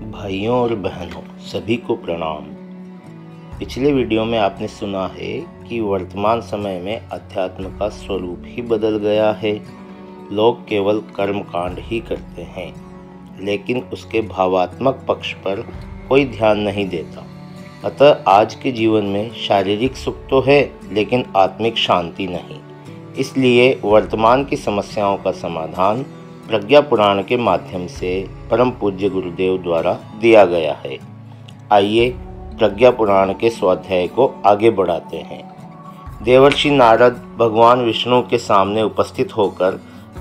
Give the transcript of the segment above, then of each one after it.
भाइयों और बहनों सभी को प्रणाम। पिछले वीडियो में आपने सुना है कि वर्तमान समय में अध्यात्म का स्वरूप ही बदल गया है। लोग केवल कर्मकांड ही करते हैं, लेकिन उसके भावात्मक पक्ष पर कोई ध्यान नहीं देता। अतः आज के जीवन में शारीरिक सुख तो है, लेकिन आत्मिक शांति नहीं। इसलिए वर्तमान की समस्याओं का समाधान प्रज्ञा पुराण के माध्यम से परम पूज्य गुरुदेव द्वारा दिया गया है। आइए प्रज्ञा पुराण के स्वाध्याय को आगे बढ़ाते हैं। देवर्षि नारद भगवान विष्णु के सामने उपस्थित होकर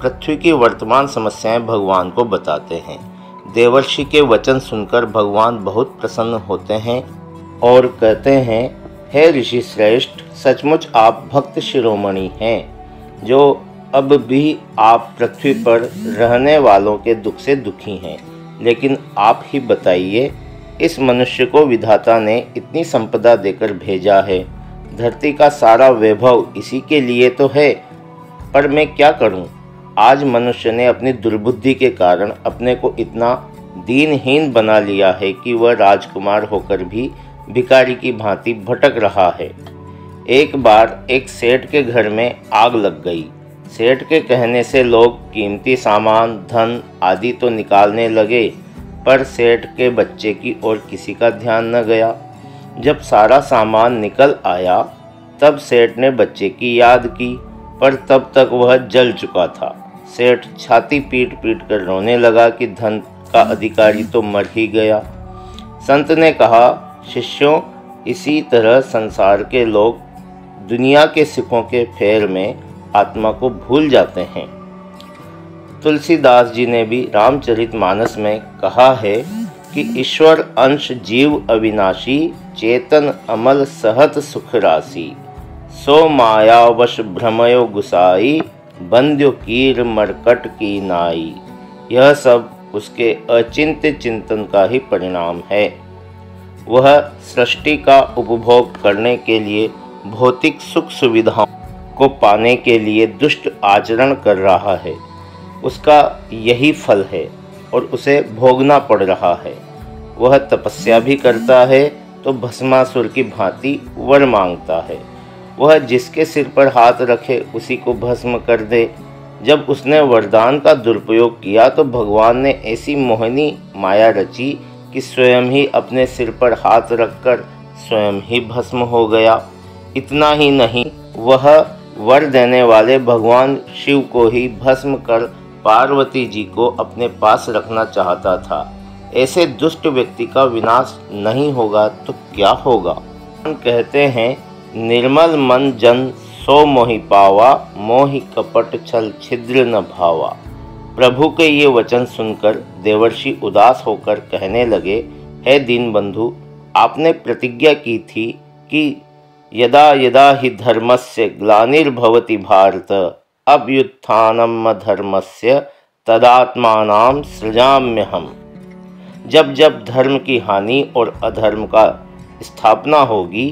पृथ्वी की वर्तमान समस्याएं भगवान को बताते हैं। देवर्षि के वचन सुनकर भगवान बहुत प्रसन्न होते हैं और कहते हैं, हे ऋषि श्रेष्ठ, सचमुच आप भक्त शिरोमणि हैं, जो अब भी आप पृथ्वी पर रहने वालों के दुख से दुखी हैं। लेकिन आप ही बताइए, इस मनुष्य को विधाता ने इतनी संपदा देकर भेजा है, धरती का सारा वैभव इसी के लिए तो है, पर मैं क्या करूं? आज मनुष्य ने अपनी दुर्बुद्धि के कारण अपने को इतना दीनहीन बना लिया है कि वह राजकुमार होकर भी भिखारी की भांति भटक रहा है। एक बार एक सेठ के घर में आग लग गई। सेठ के कहने से लोग कीमती सामान, धन आदि तो निकालने लगे, पर सेठ के बच्चे की ओर किसी का ध्यान न गया। जब सारा सामान निकल आया, तब सेठ ने बच्चे की याद की, पर तब तक वह जल चुका था। सेठ छाती पीट पीट कर रोने लगा कि धन का अधिकारी तो मर ही गया। संत ने कहा, शिष्यों, इसी तरह संसार के लोग दुनिया के सुखों के फेर में आत्मा को भूल जाते हैं। तुलसीदास जी ने भी रामचरितमानस में कहा है कि ईश्वर अंश जीव अविनाशी, चेतन अमल सहत सुख राशि, सो मायावश भ्रमयो गुसाई, बंध्यो कीर मरकट की नाई। यह सब उसके अचिंत्य चिंतन का ही परिणाम है। वह सृष्टि का उपभोग करने के लिए, भौतिक सुख सुविधाओं को पाने के लिए दुष्ट आचरण कर रहा है। उसका यही फल है और उसे भोगना पड़ रहा है। वह तपस्या भी करता है तो भस्मासुर की भांति वर मांगता है। वह जिसके सिर पर हाथ रखे उसी को भस्म कर दे। जब उसने वरदान का दुरुपयोग किया तो भगवान ने ऐसी मोहिनी माया रची कि स्वयं ही अपने सिर पर हाथ रखकर स्वयं ही भस्म हो गया। इतना ही नहीं, वह वर देने वाले भगवान शिव को ही भस्म कर पार्वती जी को अपने पास रखना चाहता था। ऐसे दुष्ट व्यक्ति का विनाश नहीं होगा तो क्या होगा? कहते हैं, निर्मल मन जन सो मोहि पावा, मोहि कपट छल छिद्र न भावा। प्रभु के ये वचन सुनकर देवर्षि उदास होकर कहने लगे, हे दीनबंधु, आपने प्रतिज्ञा की थी कि यदा यदा हि धर्मस्य ग्लानिर्भवति भारत, अभ्युत्थानम् अधर्मस्य तदात्मानां सृजाम्यहम्। जब जब धर्म की हानि और अधर्म का स्थापना होगी,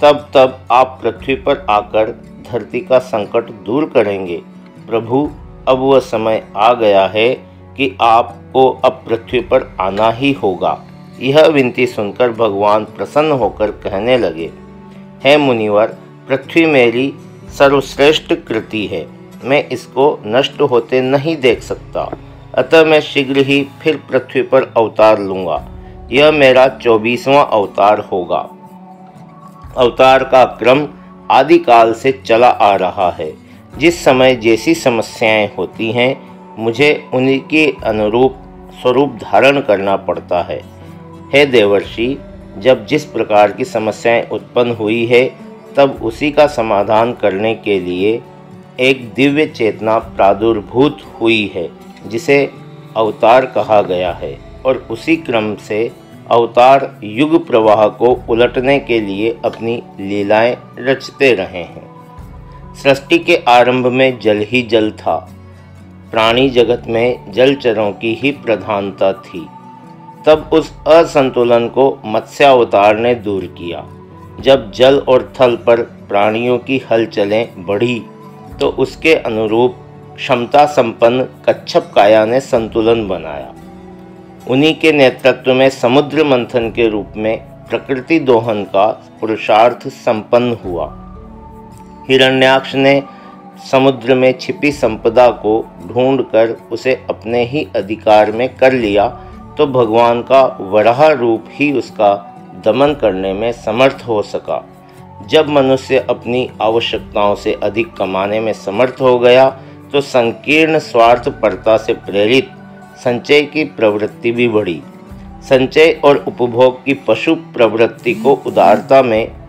तब तब आप पृथ्वी पर आकर धरती का संकट दूर करेंगे। प्रभु, अब वह समय आ गया है कि आपको अब पृथ्वी पर आना ही होगा। यह विनती सुनकर भगवान प्रसन्न होकर कहने लगे, हे मुनिवर, पृथ्वी मेरी सर्वश्रेष्ठ कृति है, मैं इसको नष्ट होते नहीं देख सकता। अतः मैं शीघ्र ही फिर पृथ्वी पर अवतार लूँगा। यह मेरा 24वां अवतार होगा। अवतार का क्रम आदिकाल से चला आ रहा है। जिस समय जैसी समस्याएं होती हैं, मुझे उन्हीं के अनुरूप स्वरूप धारण करना पड़ता है। हे देवर्षि, जब जिस प्रकार की समस्याएं उत्पन्न हुई है, तब उसी का समाधान करने के लिए एक दिव्य चेतना प्रादुर्भूत हुई है, जिसे अवतार कहा गया है, और उसी क्रम से अवतार युग प्रवाह को उलटने के लिए अपनी लीलाएं रचते रहे हैं। सृष्टि के आरंभ में जल ही जल था। प्राणी जगत में जलचरों की ही प्रधानता थी। तब उस असंतुलन को मत्स्यावतार ने दूर किया। जब जल और थल पर प्राणियों की हलचलें बढ़ी, तो उसके अनुरूप क्षमता संपन्न कच्छप काया ने संतुलन बनाया। उन्हीं के नेतृत्व में समुद्र मंथन के रूप में प्रकृति दोहन का पुरुषार्थ संपन्न हुआ। हिरण्याक्ष ने समुद्र में छिपी संपदा को ढूंढकर उसे अपने ही अधिकार में कर लिया तो भगवान का वराह रूप ही उसका दमन करने में समर्थ हो सका। जब मनुष्य अपनी आवश्यकताओं से अधिक कमाने में समर्थ हो गया तो संकीर्ण स्वार्थपरता से प्रेरित संचय की प्रवृत्ति भी बढ़ी। संचय और उपभोग की पशु प्रवृत्ति को उदारता में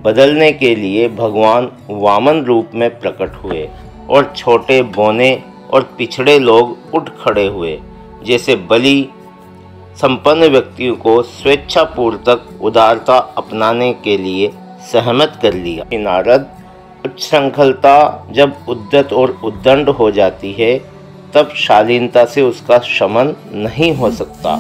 बदलने के लिए भगवान वामन रूप में प्रकट हुए और छोटे बौने और पिछड़े लोग उठ खड़े हुए। जैसे बलि संपन्न व्यक्तियों को स्वेच्छापूर्वक उदारता अपनाने के लिए सहमत कर लिया। नारद, उच्छृंखलता जब उद्यत और उद्दंड हो जाती है तब शालीनता से उसका शमन नहीं हो सकता,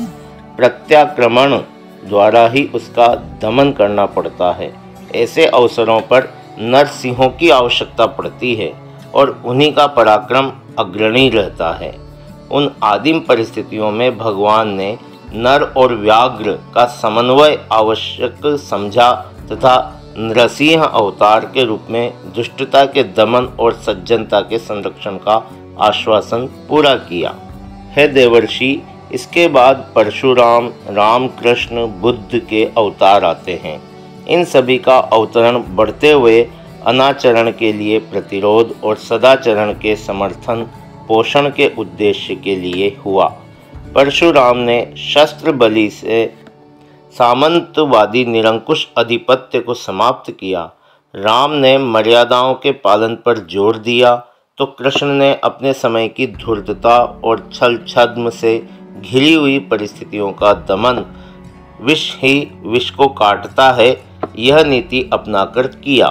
प्रत्याक्रमण द्वारा ही उसका दमन करना पड़ता है। ऐसे अवसरों पर नरसिंहों की आवश्यकता पड़ती है और उन्हीं का पराक्रम अग्रणी रहता है। उन आदिम परिस्थितियों में भगवान ने नर और व्याघ्र का समन्वय आवश्यक समझा तथा नरसिंह अवतार के रूप में दुष्टता के दमन और सज्जनता के संरक्षण का आश्वासन पूरा किया। हे देवर्षि, इसके बाद परशुराम, रामकृष्ण, बुद्ध के अवतार आते हैं। इन सभी का अवतरण बढ़ते हुए अनाचरण के लिए प्रतिरोध और सदाचरण के समर्थन पोषण के उद्देश्य के लिए हुआ। परशुराम ने शस्त्र बलि से सामंतवादी निरंकुश आधिपत्य को समाप्त किया। राम ने मर्यादाओं के पालन पर जोर दिया तो कृष्ण ने अपने समय की धूर्तता और छल छद्म से घिरी हुई परिस्थितियों का दमन, विष ही विष को काटता है, यह नीति अपनाकर किया।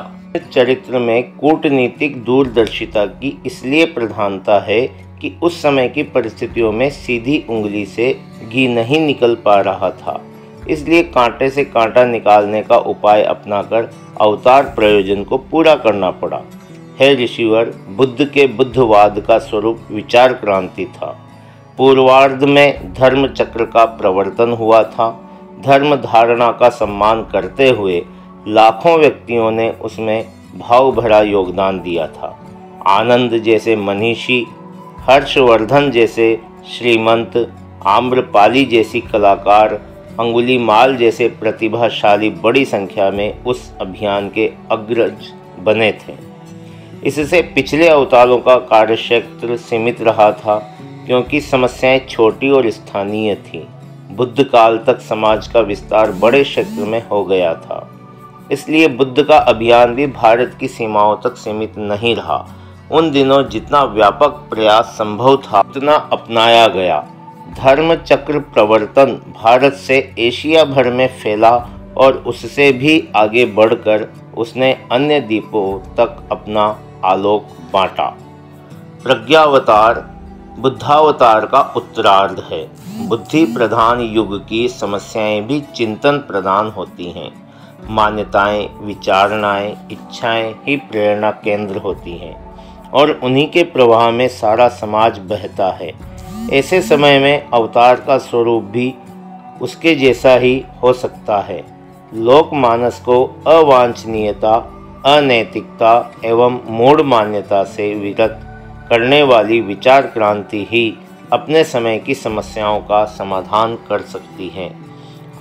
चरित्र में कूटनीतिक दूरदर्शिता की इसलिए प्रधानता है कि उस समय की परिस्थितियों में सीधी उंगली से घी नहीं निकल पा रहा था, इसलिए कांटे से कांटा निकालने का उपाय अपनाकर अवतार प्रयोजन को पूरा करना पड़ा। हे ऋषिवर, बुद्ध के बुद्धवाद का स्वरूप विचार क्रांति था। पूर्वार्ध में धर्म चक्र का प्रवर्तन हुआ था। धर्म धारणा का सम्मान करते हुए लाखों व्यक्तियों ने उसमें भाव भरा योगदान दिया था। आनंद जैसे मनीषी, हर्षवर्धन जैसे श्रीमंत, आम्रपाली जैसी कलाकार, अंगुलीमाल जैसे प्रतिभाशाली बड़ी संख्या में उस अभियान के अग्रज बने थे। इससे पिछले अवतारों का कार्यक्षेत्र सीमित रहा था क्योंकि समस्याएं छोटी और स्थानीय थीं। बुद्ध काल तक समाज का विस्तार बड़े क्षेत्र में हो गया था, इसलिए बुद्ध का अभियान भी भारत की सीमाओं तक सीमित नहीं रहा। उन दिनों जितना व्यापक प्रयास संभव था उतना अपनाया गया। धर्म चक्र प्रवर्तन भारत से एशिया भर में फैला और उससे भी आगे बढ़कर उसने अन्य द्वीपों तक अपना आलोक बांटा। प्रज्ञावतार बुद्धावतार का उत्तरार्ध है। बुद्धि प्रधान युग की समस्याएं भी चिंतन प्रधान होती हैं। मान्यताएं, विचारणाएं, इच्छाएं ही प्रेरणा केंद्र होती हैं और उन्हीं के प्रवाह में सारा समाज बहता है। ऐसे समय में अवतार का स्वरूप भी उसके जैसा ही हो सकता है। लोकमानस को अवांछनीयता, अनैतिकता एवं मूढ़ मान्यता से विरत करने वाली विचार क्रांति ही अपने समय की समस्याओं का समाधान कर सकती है।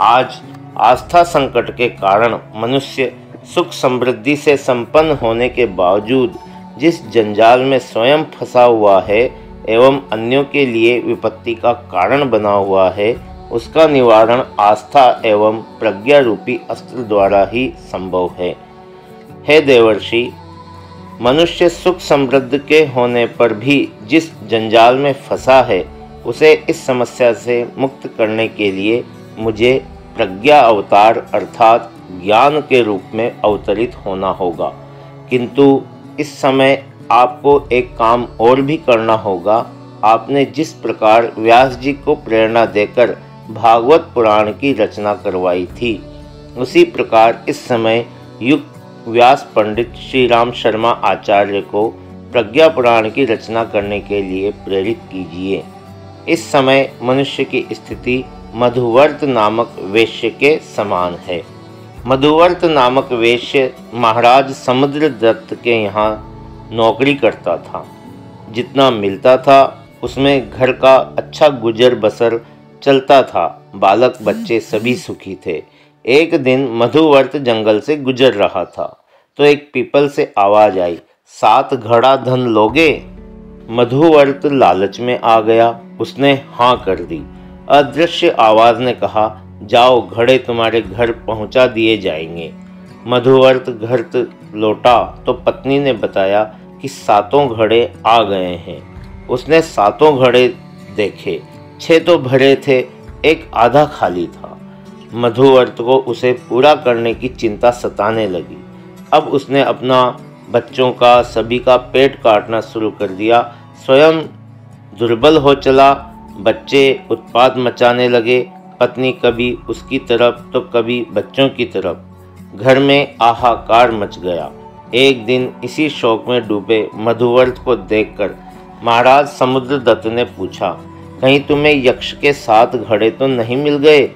आज आस्था संकट के कारण मनुष्य सुख समृद्धि से संपन्न होने के बावजूद जिस जंजाल में स्वयं फंसा हुआ है एवं अन्यों के लिए विपत्ति का कारण बना हुआ है, उसका निवारण आस्था एवं प्रज्ञा रूपी अस्त्र द्वारा ही संभव है। हे देवर्षि, मनुष्य सुख समृद्ध के होने पर भी जिस जंजाल में फंसा है उसे इस समस्या से मुक्त करने के लिए मुझे प्रज्ञा अवतार अर्थात ज्ञान के रूप में अवतरित होना होगा। किंतु इस समय आपको एक काम और भी करना होगा। आपने जिस प्रकार व्यास जी को प्रेरणा देकर भागवत पुराण की रचना करवाई थी, उसी प्रकार इस समय युक्त व्यास पंडित श्री राम शर्मा आचार्य को प्रज्ञा पुराण की रचना करने के लिए प्रेरित कीजिए। इस समय मनुष्य की स्थिति मधुवर्त नामक वेश्य के समान है। मधुवर्त नामक वेश्य महाराज समुद्रदत्त के यहाँ नौकरी करता था। जितना मिलता था उसमें घर का अच्छा गुजर बसर चलता था। बालक बच्चे सभी सुखी थे। एक दिन मधुवर्त जंगल से गुजर रहा था तो एक पीपल से आवाज आई, 7 घड़ा धन लोगे? मधुवर्त लालच में आ गया। उसने हाँ कर दी। अदृश्य आवाज ने कहा, जाओ, घड़े तुम्हारे घर पहुंचा दिए जाएंगे। मधुवर्त घर लौटा तो पत्नी ने बताया कि 7 घड़े आ गए हैं। उसने 7 घड़े देखे, 6 तो भरे थे, एक आधा खाली था। मधुवर्त को उसे पूरा करने की चिंता सताने लगी। अब उसने अपना, बच्चों का, सभी का पेट काटना शुरू कर दिया। स्वयं दुर्बल हो चला। बच्चे उत्पात मचाने लगे। पत्नी कभी उसकी तरफ तो कभी बच्चों की तरफ। घर में हाहाकार मच गया। एक दिन इसी शोक में डूबे मधुवर्त को देखकर महाराज समुद्रदत्त ने पूछा, कहीं तुम्हें यक्ष के 7 घड़े तो नहीं मिल गए?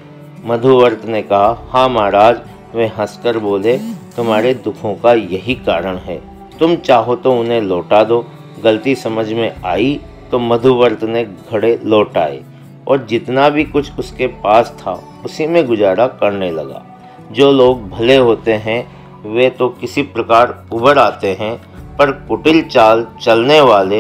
मधुवर्त ने कहा, हाँ महाराज। वे हंसकर बोले, तुम्हारे दुखों का यही कारण है, तुम चाहो तो उन्हें लौटा दो। गलती समझ में आई तो मधुवर्त ने घड़े लौटाए और जितना भी कुछ उसके पास था उसी में गुजारा करने लगा। जो लोग भले होते हैं वे तो किसी प्रकार उभर आते हैं, पर कुटिल चाल चलने वाले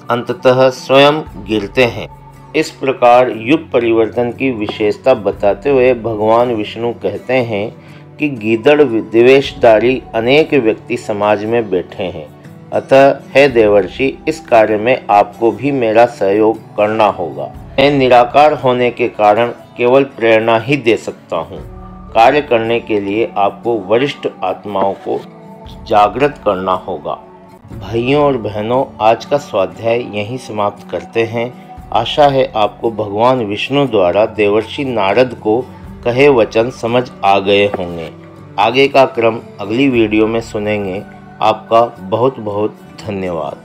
अंततः स्वयं गिरते हैं। इस प्रकार युग परिवर्तन की विशेषता बताते हुए भगवान विष्णु कहते हैं कि गीदड़ द्वेषधारी अनेक व्यक्ति समाज में बैठे हैं। अतः हे देवर्षि, इस कार्य में आपको भी मेरा सहयोग करना होगा। मैं निराकार होने के कारण केवल प्रेरणा ही दे सकता हूँ। कार्य करने के लिए आपको वरिष्ठ आत्माओं को जागृत करना होगा। भाइयों और बहनों, आज का स्वाध्याय यहीं समाप्त करते हैं। आशा है आपको भगवान विष्णु द्वारा देवर्षि नारद को कहे वचन समझ आ गए होंगे। आगे का क्रम अगली वीडियो में सुनेंगे। आपका बहुत बहुत धन्यवाद।